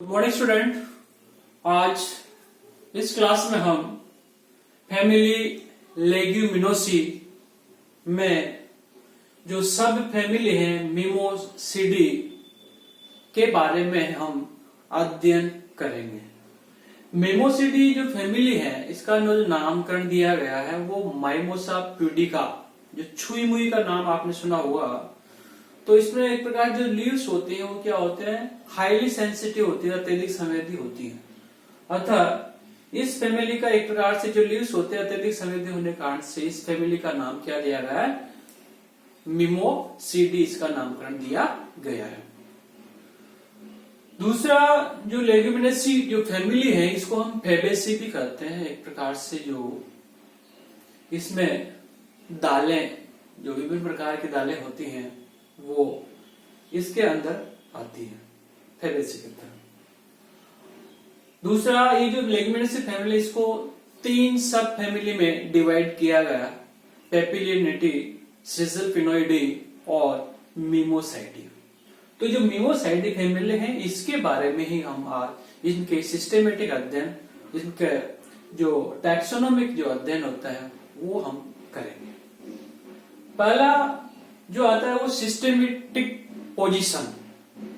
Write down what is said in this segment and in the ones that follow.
Good morning student. आज इस class में हम फैमिली लेग्यूमिनोसी में जो सब फैमिली है मिमोसिडी के बारे में हम अध्ययन करेंगे। मिमोसिडी जो फैमिली है इसका जो नामकरण दिया गया है वो माइमोसा प्यूडिका, जो छुई मुई का नाम आपने सुना होगा। तो इसमें एक प्रकार जो लीव्स होती हैं वो क्या होते हैं, हाईली सेंसिटिव होती है, अत्यधिक संवेदी होती है। अतः इस फैमिली का एक प्रकार से जो लीव्स होते हैं अत्यधिक संवेदी होने के कारण से इस फैमिली का नाम क्या दिया गया है, मिमोसिडी, इसका नामकरण दिया गया है। दूसरा जो लेग्यूमिनेसी जो फैमिली है इसको हम फैबेसी भी कहते हैं। एक प्रकार से जो इसमें दालें, जो विभिन्न प्रकार की दालें होती हैं वो इसके अंदर आती है, फैबेसी के तरह। दूसरा ये जो लेग्यूमिनेसी फैमिली इसको 3 सब फैमिली में डिवाइड किया गया, पेपिलियनिटी, सिजलफिनोइडी और मिमोसाइडी। तो जो मिमोसाइडी फैमिली है इसके बारे में ही हम आज इनके सिस्टेमेटिक अध्ययन, इनके जो टैक्सोनोमिक जो अध्ययन होता है वो हम करेंगे। पहला जो आता है वो सिस्टेमेटिक पोजीशन।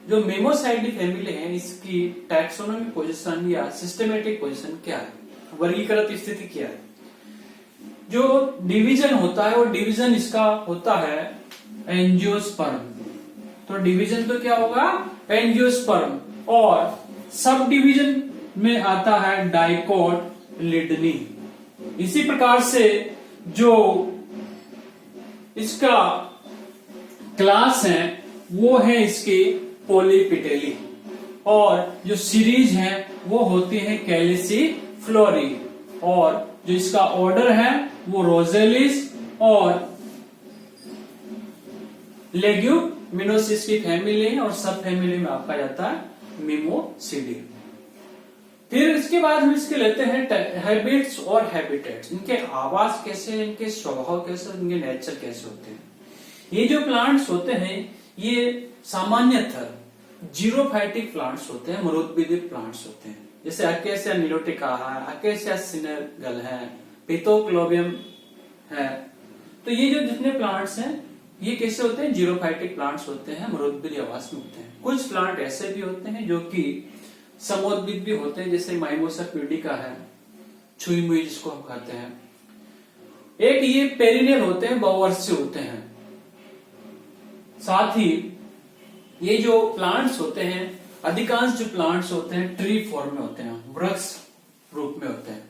जो मिमोसाइडी फैमिली है इसकी टैक्सोनोमिक पोजीशन या सिस्टेमेटिक पोजीशन क्या है, वर्गीकृत स्थिति क्या है। जो डिवीजन होता है वो डिवीजन इसका होता है एंजियोस्पर्म। तो डिवीजन तो क्या होगा, एंजियोस्पर्म। और सब डिवीजन में आता है डाइकोटिलिडनी। इसी प्रकार से जो इसका क्लास है वो है इसकी पॉलीपिटेली, और जो सीरीज है वो होती है कैलिसिफ्लोरी, और जो इसका ऑर्डर है वो रोजेलिस और लेग्यूमिनोसिस की फैमिली है, और सब फैमिली में आपका जाता है मिमोसिडी। फिर इसके बाद हम इसके लेते हैं हैबिट्स और हैबिटेट्स। इनके आवास कैसे, इनके स्वभाव कैसे, इनके नेचर कैसे होते हैं। ये जो प्लांट्स होते हैं ये सामान्यतः जीरोफाइटिक प्लांट्स होते हैं, मरुद्भिदिक प्लांट्स होते हैं। जैसे अकेसिया निलोटिका है, अकेसिया सिनेगल है, पिथोक्लोबियम है। तो ये जो जितने प्लांट्स हैं ये कैसे होते हैं, जीरोफाइटिक प्लांट्स होते हैं, मरुद्भिद आवास में होते हैं। कुछ प्लांट ऐसे भी होते हैं जो कि समोद्भिद भी होते हैं, जैसे माइमोसा प्यूडिका है, छुई मुई जिसको हम कहते हैं। एक ये पेरिनियल होते हैं, बहुवर्षीय होते हैं। साथ ही ये जो प्लांट्स होते हैं, अधिकांश जो प्लांट्स होते हैं ट्री फॉर्म में होते हैं, वृक्ष रूप में होते हैं।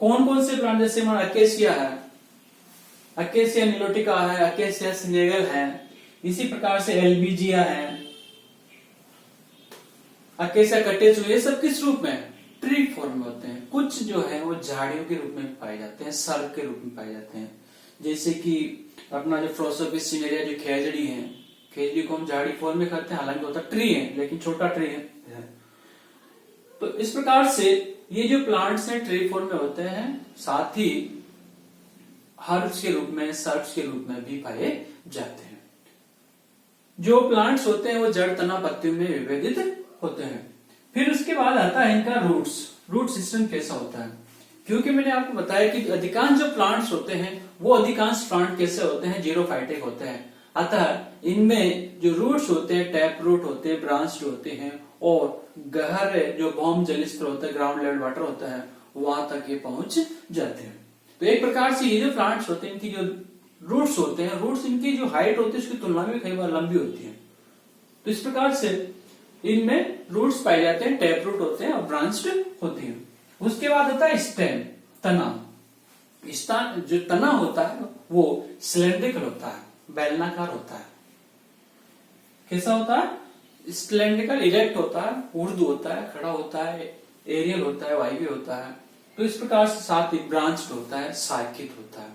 कौन कौन से प्लांट, जैसे हमारा अकेसिया है, अकेसिया निलोटिका है, अकेसिया सिनेगल है, इसी प्रकार से एल्बिजिया है, अकेसिया कटेचु, ये सब किस रूप में, ट्री फॉर्म में होते हैं। कुछ जो है वो झाड़ियों के रूप में पाए जाते हैं, सर्ग के रूप में पाए जाते हैं। जैसे कि अपना जो फ्लोसोपिस सिनेरिया जो खेजड़ी है, खेजड़ी को हम झाड़ी फॉर्म में करते हैं, हालांकि होता ट्री है लेकिन छोटा ट्री है। तो इस प्रकार से ये जो प्लांट्स हैं ट्री फॉर्म में होते हैं, साथ ही हर्ब्स के रूप में, सर्ब्स के रूप में भी पाए जाते हैं। जो प्लांट्स होते हैं वो जड़, तना, पत्तियों में विभेदित होते हैं। फिर उसके बाद आता है इनका रूट सिस्टम कैसा होता है। क्योंकि मैंने आपको बताया कि अधिकांश जो प्लांट्स होते हैं वो अधिकांश प्लांट कैसे होते हैं, जीरोफाइटिक होते हैं। अतः इनमें जो रूट्स होते हैं, टैप रूट होते हैं, ब्रांच्ड होते हैं, और गहरे जो भौम जल स्तर होता है, ग्राउंड लेवल वाटर होता है, वहां तक ये पहुंच जाते हैं। तो एक प्रकार से ये जो प्लांट्स होते हैं इनकी जो रूट्स होते हैं, रूट्स इनकी जो हाइट होती है उसकी तुलना में कई बार लंबी होती है। तो इस प्रकार से इनमें रूट्स पाए जाते हैं, टैप रूट होते हैं और ब्रांच्ड होती हैं। उसके बाद होता है स्टेम, तना। जो तना होता है वो सिलेंड्रिकल होता है, बेलनाकार होता है। कैसा होता है, सिलेंड्रिकल, इरेक्ट होता है, ऊर्ध्व होता है, खड़ा होता है, एरियल होता है, वायवीय होता है। तो इस प्रकार से साथ ही ब्रांच्ड होता है, शाखित होता है,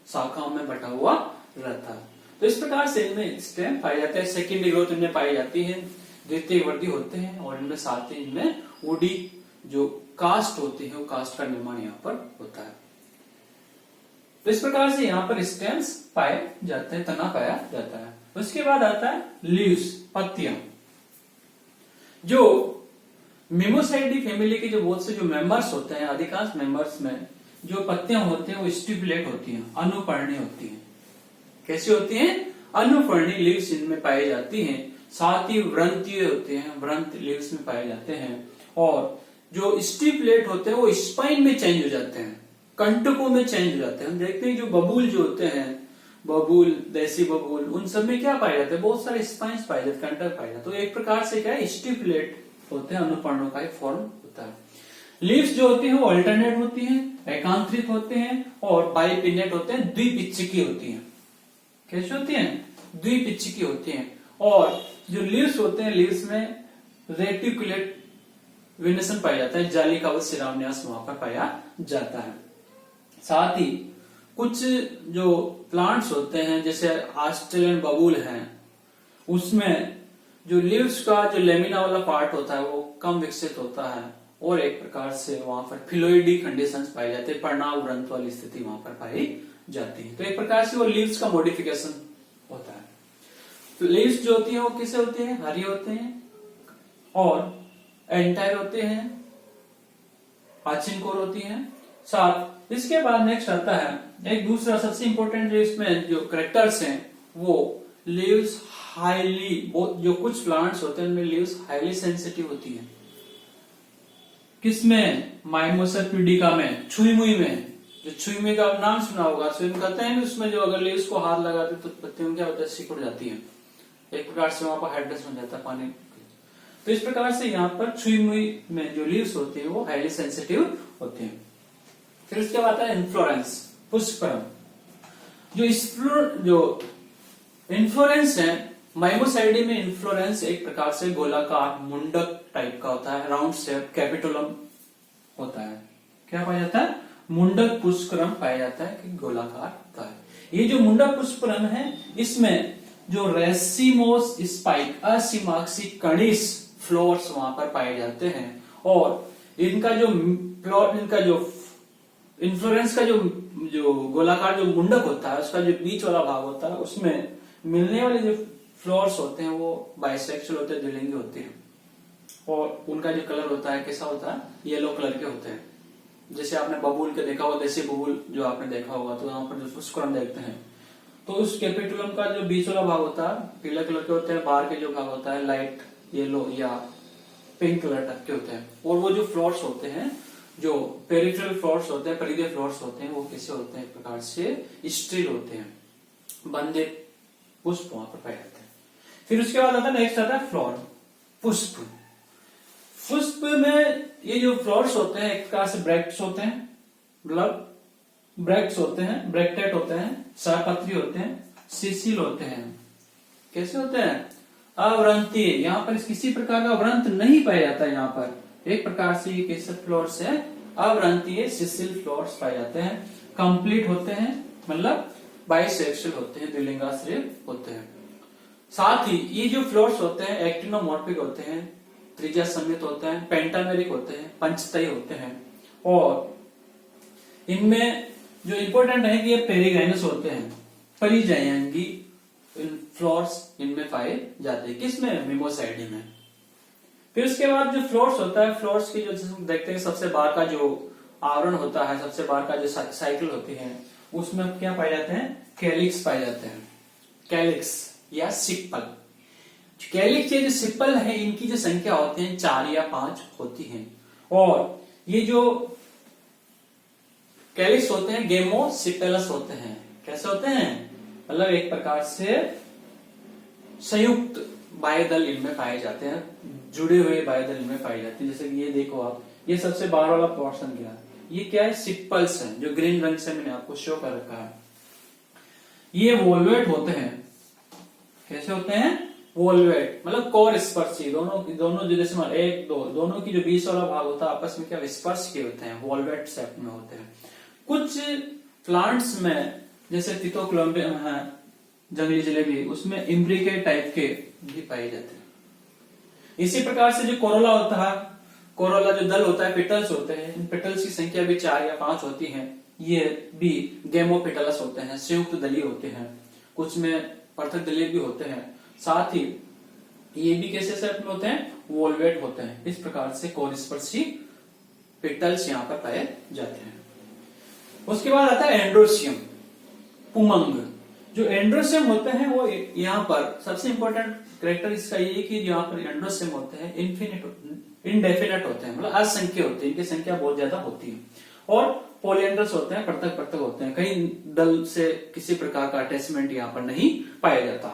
शाखाओं में बटा हुआ रहता है। तो इस प्रकार से इनमें स्टेम पाए जाते हैं, सेकेंडरी ग्रोथ इनमें पाई जाती है, द्वितीय वृद्धि होते हैं, और इनमें साथ ही इनमें वुडी जो कास्ट होती है वो कास्ट का निर्माण यहाँ पर होता है। तो इस प्रकार से यहाँ पर स्टेम्स पाए जाते हैं, तना पाया जाता है। उसके बाद आता है लीव्स, पत्तियां। जो मिमोसाइडी फैमिली के जो बहुत से जो मेंबर्स होते हैं, अधिकांश मेंबर्स में जो पत्तियां होती हैं वो स्टिपुलेट होती हैं, अनुपर्णी होती हैं। कैसी होती हैं? अनुपर्णी लीव्स इनमें पाई जाती हैं। साथ ही व्रंतीय होते हैं, व्रंत लीव्स में पाए जाते हैं। और जो स्टिपुलेट होते हैं वो स्पाइन में चेंज हो जाते हैं, कंटकों में चेंज हो जाते हैं। हम देखते हैं जो बबूल जो होते हैं, बबूल, देसी बबूल, उन सब में क्या पाए जाते हैं? बहुत सारे स्पाइन्स पाए जाते हैं, कंटक पाए जाते हैं। तो एक प्रकार से क्या है, स्टिपुलेट होते हैं, अनुपर्णों का एक फॉर्म होता है। लीव्स जो होती है वो अल्टरनेट होती हैं, एकांतरित होते हैं और बाइपिन्नेट होते हैं, द्विपिच्छकी होती हैं। कैसे होती हैं? द्विपिच्छकी होती हैं। और जो लीव्स होते हैं, लीव्स में रेटिकुलेट वेनेसन पाया जाता है, जाली का शिरान्यास वहां पर पाया जाता है। साथ ही कुछ जो प्लांट्स होते हैं जैसे ऑस्ट्रेलियन बबूल है, उसमें जो लीव्स का जो लेमिना वाला पार्ट होता है वो कम विकसित होता है और एक प्रकार से वहां पर फिलोइडी कंडीशंस पाई जाती है, पर्णाव ग्रंथ वाली स्थिति वहां पर पाई जाती है। तो एक प्रकार से वो लीव्स का मॉडिफिकेशन होता है। तो लीव्स जो होती है वो किसे होती है? हरी होते हैं और एंटायर होते हैं, आचिनकोर होती हैं। साथ इसके बाद नेक्स्ट आता है एक दूसरा सबसे इंपॉर्टेंट जो इसमें जो करेक्टर्स हैं, वो लीव्स हाईली, जो कुछ प्लांट्स होते हैं उनमें लीव्स हाईली सेंसिटिव होती हैं। किसमें? माइमोसा प्यूडिका में, छुई मुई में। जो छुई मुई का नाम सुना होगा, छुई मुई कहते हैं उसमें जो अगर लीव्स को हाथ लगाते तो पत्तियों क्या होता है? सिकुड़ जाती है, एक प्रकार से वहां पर हेडलेस हो जाता है पानी। तो इस प्रकार से यहाँ पर छुई मुई में जो लीव्स होती है वो हाईली सेंसिटिव होते हैं। फिर उसके बाद आता है इन्फ्लोरेंस, पुष्पक्रम। जो इन्फ्लोरेंस है, माइमोसाइडी में इन्फ्लोरेंस एक प्रकार से गोलाकार मुंडक टाइप का होता है, राउंड शेप, कैपिटुलम होता है। क्या पाया जाता है? मुंडक पुष्पक्रम पाया जाता है कि गोलाकार होता है। ये जो मुंडक पुष्पक्रम है, इसमें जो रेसिमोस स्पाइक, असीमाक्षी कणिस फ्लोर्स वहां पर पाए जाते हैं और इनका जो इन्फ्लोरेंस का जो गोलाकार जो मुंडक होता है, उसका जो बीच वाला भाग होता है, उसमें मिलने वाले जो फ्लोर्स होते हैं वो बाइसेक्सुअल होते हैं, द्विलिंगी होते हैं। और उनका जो कलर होता है कैसा होता है? येलो कलर के होते हैं। जैसे आपने बबूल के देखा होगा, देसी बबूल जो आपने देखा होगा, तो यहाँ पर जो पुष्पक्रम देखते हैं तो उस कैपिटुलम का जो बीच वाला भाग होता है पीला कलर के होते हैं, बाहर के जो भाग होता है लाइट येलो या पिंक कलर टाइप के होते हैं। और वो जो फ्लोर्स होते हैं, जो पेरिफेरल फ्लोर्स होते हैं, परिधीय फ्लोर्स होते हैं, वो कैसे होते हैं? एक प्रकार से स्ट्रील होते हैं, बंदे पुष्प वहां पर पाए जाते हैं। फिर उसके बाद आता है नेक्स्ट आता है फ्लोर, पुष्प। पुष्प में ये जो फ्लोर्स होते हैं एक प्रकार से ब्रैक्ट्स होते हैं, मतलब ब्रैक्ट्स होते हैं, ब्रैक्टेट होते हैं, सहपत्री होते हैं, सिसिल होते हैं। कैसे होते हैं? अव्रंतीय। यहाँ पर किसी प्रकार का व्रंत नहीं पाया जाता है। यहाँ पर एक प्रकार से ये कैसे फ्लोर्स है? अव्रंतीय सिसिल फ्लोर्स पाए जाते हैं। कंप्लीट होते हैं, मतलब बाइसेक्सुअल होते हैं, द्विलिंगाश्रय होते हैं। साथ ही ये जो फ्लोर्स होते हैं एक्टिनोमॉर्फिक होते हैं, त्रिज्या समित होते हैं, पेंटामेरिक होते हैं, पंचतयी होते हैं। और इनमें जो इंपॉर्टेंट है कि ये पेरिगाइनस होते हैं, परिजायंगी फ्लोर्स इनमें पाए जाते हैं। किसमें? मिमोसाइडी में। फिर उसके बाद जो फ्लोर्स होता है, फ्लोर्स की जो देखते हैं सबसे बाहर का जो आवरण होता है, सबसे बाहर का जो साइकिल होती है, उसमें क्या पाए जाते हैं? कैलिक्स पाए जाते हैं, कैलिक्स या सिप्पल। कैलिक्स ये जो सिप्पल है, इनकी जो संख्या होती है 4 या 5 होती है। और ये जो कैलिक्स होते हैं गेमोसिपेलस होते हैं। कैसे होते हैं? मतलब एक प्रकार से संयुक्त बाह्यदल इनमें पाए जाते हैं, जुड़े हुए बाह्यदल इनमें पाए जाते हैं। जैसे कि ये देखो आप, ये सबसे बाहर वाला पोर्शन क्या है? ये क्या है? सिप्पल्स है, जो ग्रीन रंग से मैंने आपको शो कर रखा है। ये वोल्वेट होते हैं। कैसे होते हैं? वोल्वेट, मतलब कोर स्पर्शी। दोनों जो जैसे 1 2 दोनों की जो बीच वाला भाग होता है आपस में क्या स्पर्श के होते हैं, वोल्वेट शेप में होते हैं। कुछ प्लांट्स में जैसे तितोक्लोम्बियम है, जंगली जलेबी, उसमें इम्ब्रिकेट टाइप के भी पाए जाते हैं। इसी प्रकार से जो कोरोला होता है, कोरोला जो दल होता है, पेटल्स होते हैं, इन पेटल्स की संख्या भी 4 या 5 होती है। ये भी गेमोपेटलस होते हैं, संयुक्त दलीय होते हैं। कुछ में पृथक दलीय भी होते हैं। साथ ही ये भी कैसे शेप में होते हैं, वोल्वेट होते हैं। इस प्रकार से कोरिस्पर्शी पेटल्स यहाँ पर पाए जाते हैं। उसके बाद आता है एंड्रोसियम, पुमंग। जो एंड्रोसियम होते हैं वो यहाँ पर सबसे इंपॉर्टेंट कैरेक्टर इसका ये है कि यहाँ पर एंड्रोसियम होते हैं इनडेफिनेट होते हैं, मतलब असंख्य होते हैं, इनकी संख्या बहुत ज्यादा होती है। और पोलियंड्रस होते हैं, पृथक पृथक होते हैं, कहीं दल से किसी प्रकार का अटैचमेंट यहाँ पर नहीं पाया जाता।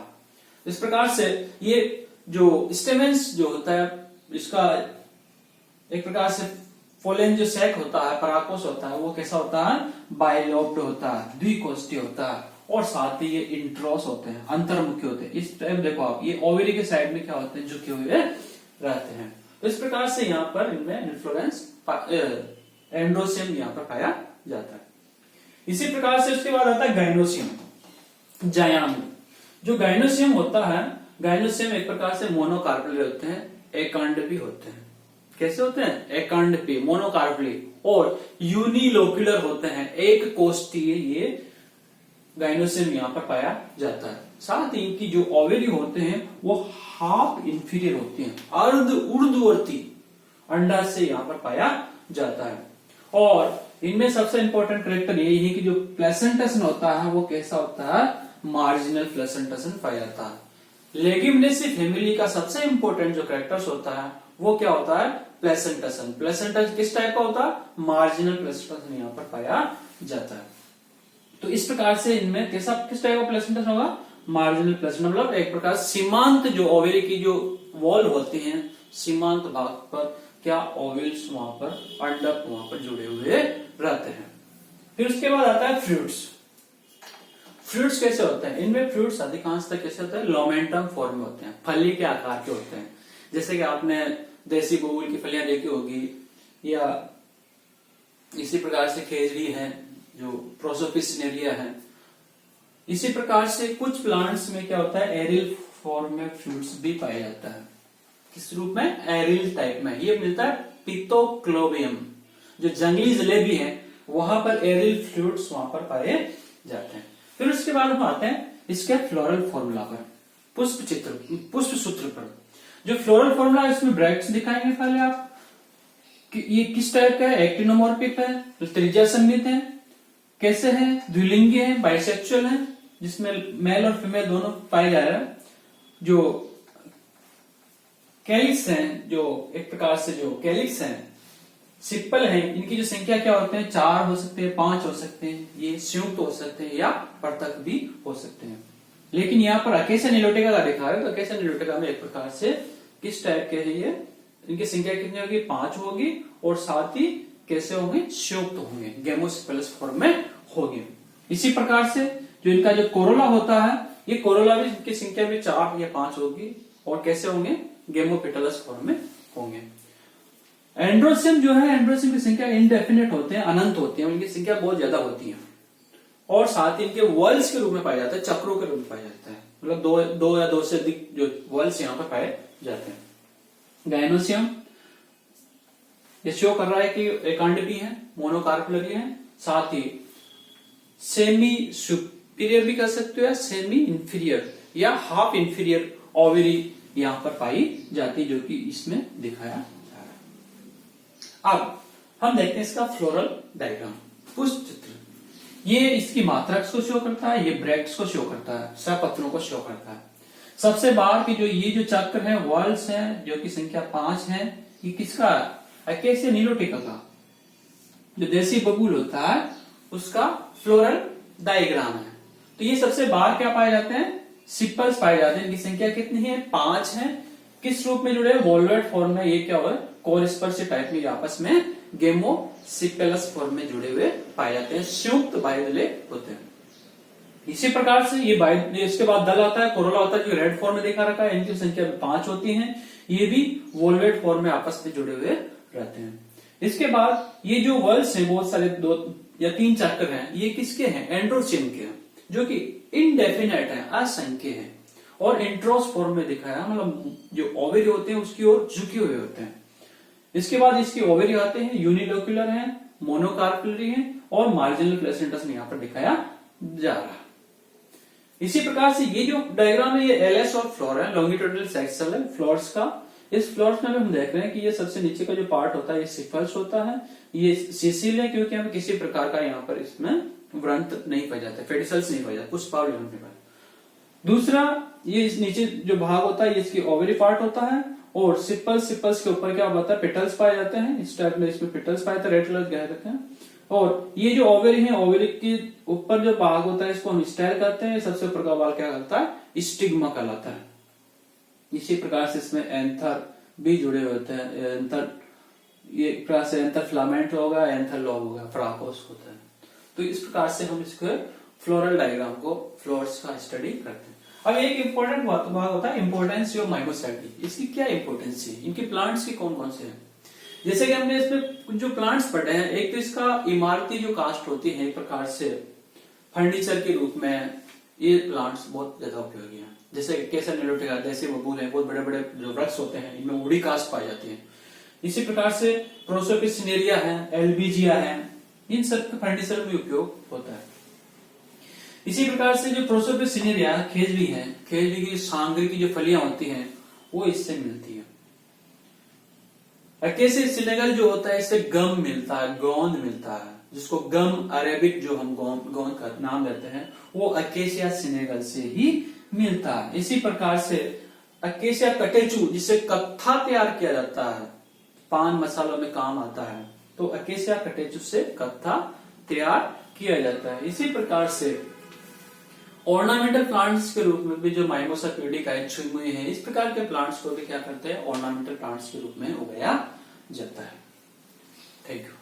इस प्रकार से ये जो स्टेमेंस जो होता है इसका एक प्रकार से पोलेन जो सैक होता है, पराकोष होता है, वो कैसा होता है, बाइलोब्ड होता है, द्विकोष्ठी होता है, और साथ ही ये इंट्रोस होते हैं, अंतर्मुखी होते हैं। इस टाइप देखो आप, ये ओवरी के साइड में क्या होते हैं, झुके हुए रहते हैं। तो इस प्रकार से यहाँ पर इनमें इन्फ्लोरेंस एंड्रोसियम यहाँ पर पाया जाता है। इसी प्रकार से उसके बाद आता है गाइनोसियम, जायाम। जो गाइनोसियम होता है, गाइनोसियम एक प्रकार से मोनोकार्पली होते हैं, एकांडपी होते हैं। कैसे होते हैं, एकांडपी, मोनोकार्पली, और यूनिलोक्युलर होते हैं, एक कोष्ठीय ये गाइनोसियम यहाँ पर पाया जाता है। साथ ही इनकी जो ओवेरी होते हैं वो हाफ इंफीरियर होती हैं, अर्ध ऊर्ध्ववर्ती अंडाशय से यहाँ पर पाया जाता है। और इनमें सबसे इंपॉर्टेंट कैरेक्टर यही है कि जो प्लेसेंटसन होता है वो कैसा होता है, मार्जिनल प्लेसेंटसन पाया जाता है। लेगिमनेसी फैमिली का सबसे इंपॉर्टेंट जो कैरेक्टर्स होता है वो क्या होता है, प्लेसेंटसन। प्लेसेंटसन किस टाइप का होता है, मार्जिनल प्लेसेंटसन यहाँ पर पाया जाता है। तो इस प्रकार से इनमें कैसा किस टाइप का प्लेसेंटसन होगा, मार्जिनल प्लेसेंटा, मतलब एक प्रकार सीमांत जो ओवेरी की जो वॉल होती है, सीमांत भाग पर क्या ओवल्स वहां पर, अंडक वहां पर जुड़े हुए रहते हैं। फिर उसके बाद आता है फ्रूट्स। फ्रूट्स कैसे होते हैं, इनमें फ्रूट्स अधिकांशतः कैसे होते हैं, लोमेंटम फॉर्म में होते हैं, फली के आकार के होते हैं। जैसे कि आपने देसी बबूल की फलियां देखी होगी, या इसी प्रकार से खेजड़ी है जो प्रोसोपिस सिनेरिया है। इसी प्रकार से कुछ प्लांट्स में क्या होता है, एरिल फॉर्म में फ्रूट्स भी पाया जाता है। किस रूप में, एरिल टाइप में। ये मिलता है पिथोक्लोबियम, जो जंगली जलेबी है वहां पर एरिल फ्रूट्स वहां पर पाए जाते हैं। फिर उसके बाद हम आते हैं इसके फ्लोरल फॉर्मूला पर, पुष्प सूत्र पर। जो फ्लोरल फॉर्मूला है इसमें ब्रैकेट्स दिखाएंगे पहले आप कि ये किस टाइप का है, एक्टिनोमॉर्फिक है, तो त्रिज्या सममित है, कैसे है, द्विलिंगी है, बाइसेक्सुअल है, जिसमें मेल और फीमेल दोनों पाए जा रहे हैं। जो कैलिक्स हैं, जो एक प्रकार से जो कैलिक्स हैं, सिप्पल हैं, इनकी जो संख्या क्या होते हैं, 4 हो सकते हैं, 5 हो सकते हैं, ये संयुक्त हो सकते हैं या पृथक भी हो सकते हैं। लेकिन यहाँ पर अकेसिया निलोटिका का दिखा रहे हैं, तो अकेसिया निलोटिका में एक प्रकार से किस टाइप के है ये, इनकी संख्या कितनी होगी, 5 होगी, और साथ ही कैसे होंगे, संयुक्त होंगे, गेमोसिपेलस फॉर्म में होंगे। इसी प्रकार से जो इनका जो कोरोला होता है, ये कोरोला भी इनकी संख्या भी 4 या 5 होगी, और कैसे होंगे, गेमोपेटलस फॉर्म में होंगे। एंड्रोसियम जो है, एंड्रोसियम की संख्या इंडेफिनेट होते हैं, अनंत होती है, उनकी संख्या बहुत ज्यादा होती है, और साथ ही इनके वर्ल्स के रूप में पाया जाता है, चक्रों के रूप में पाया जाता है, मतलब दो या दो से अधिक जो वर्ल्स यहाँ पर पाए जाते हैं। गाइनोसियम ये शो कर रहा है कि एकांडपी है, मोनोकार्पुलरी है, साथ ही सेमी सुपीरियर भी कर सकते हो, या सेमी इंफीरियर या हाफ इंफीरियर ओवरी यहां पर पाई जाती है, जो कि इसमें दिखाया जा रहा है। अब हम देखते हैं इसका फ्लोरल डायग्राम, पुष्प चित्र। ये इसकी मात्रक को शो करता है, ये ब्रैक्ट्स को शो करता है, सपत्रों को शो करता है। सबसे बाहर की जो ये जो चक्र है, वर्ल्स है, जो की संख्या 5 है, ये किसका, अकेसिया निलोटिका का, जो देसी बबूल होता है उसका फ्लोरल डायग्राम है। तो ये सबसे बाहर क्या पाए जाते हैं, सिपल्स पाए जाते हैं, इनकी संख्या कितनी है, 5 है। किस रूप में जुड़े हैं, वोल्वेट फॉर्म में। ये क्या हुआ, कोरिस्पर्शी टाइप में आपस में गेमोसिपेलस फॉर्म में जुड़े हुए पाए जाते हैं, संयुक्त बाह्यदले होते हैं। इसी प्रकार से ये इसके बाद दल आता है, कोरोला होता है, जो रेड फॉर्म में देखा रखा है, इनकी संख्या 5 होती है, ये भी वोल्वेट फॉर्म में आपस में जुड़े हुए रहते हैं। इसके बाद ये जो वर्ल्स हैं, बहुत सारे 2 या 3 चक्र हैं, ये किसके हैं, एंड्रोसियम के हैं, जो कि इनडेफिनेट है, असंख्य है, और इंट्रोस फॉर्म में दिखाया, मतलब जो ओवेरी होते हैं उसकी ओर झुके हुए होते हैं। इसके बाद इसकी ओवेरी आते हैं, यूनिलोक्युलर है, मोनोकार्पुलरी है, और मार्जिनल प्लेसेंटस यहाँ पर दिखाया जा रहा है। इसी प्रकार से ये जो डायग्राम है ये एलएस और फ्लोर है, लॉन्गिट्यूडनल सेक्शन है फ्लोर्स का। इस फ्लोर्स में हम देख रहे हैं कि ये सबसे नीचे का जो पार्ट होता है ये सिफल्स होता है, ये सिसिल है क्योंकि हमें किसी प्रकार का यहाँ पर इसमें व्रंत नहीं पाया जाता, फेडिसल्स नहीं पाया जाता, कुछ पाव नहीं पाया। दूसरा ये इस नीचे जो भाग होता है ये इसकी ओवरी पार्ट होता है, और सिपल्स के ऊपर क्या होता है, पेटल्स पाए जाते हैं। इस टाइप में इसमें पेटल्स पाए जाते हैं, रेड कलर गहरे रखे हैं। और ये जो ओवरी है, ओवरी के ऊपर जो भाग होता है इसको हम स्टाइल कहते हैं। सबसे ऊपर का भाग क्या कहता है, स्टिग्मा कहलाता है। इसी प्रकार से इसमें एंथर भी जुड़े होते हैं, एंथर ये प्रकार से एंथर फिलामेंट होगा, एंथर लॉब होगा, फ्राकोस होता है। तो इस प्रकार से हम इसके फ्लोरल डायग्राम को, फ्लोर्स का स्टडी करते हैं। अब एक इंपॉर्टेंट भाग होता है इंपोर्टेंस ऑफ माइमोसैटी। इसकी क्या इंपोर्टेंस है, इनके प्लांट्स के कौन कौन से हैं। जैसे कि हमने इसमें जो प्लांट्स पढ़े हैं, एक तो इसका इमारती जो कास्ट होती है एक प्रकार से फर्नीचर के रूप में ये प्लांट्स बहुत ज्यादा उपयोगी हैं। जैसे केसर निलोटिका, देसी बबूल है, बहुत बड़े बड़े जो वृक्ष होते हैं इनमें वुडी कास्ट पाई जाती है। इसी प्रकार से प्रोसोपिस सिनेरिया है, एल्बिजिया है, इन सब का फर्नीचर में उपयोग होता है। इसी प्रकार से जो प्रोसोपिस सिनेरिया खेजड़ी है, खेजड़ी की सांगरी की जो फलियां होती हैं वो इससे मिलती है। अकेसिया सिनेगल जो होता है इससे गम मिलता है, गोंद मिलता है, जिसको गम अरेबिक जो हम गोंद का नाम देते हैं वो अकेसिया सिनेगल से ही मिलता है। इसी प्रकार से अकेसिया कटेचू जिससे कत्था तैयार किया जाता है, पान मसालों में काम आता है, तो अकेसिया कटेचू से कत्था तैयार किया जाता है। इसी प्रकार से ऑर्नामेंटल प्लांट्स के रूप में भी जो माइमोसा प्यूडिका है, छुई है, इस प्रकार के प्लांट्स को भी क्या करते हैं, ऑर्नामेंटल प्लांट्स के रूप में उगाया जाता है। Thank you.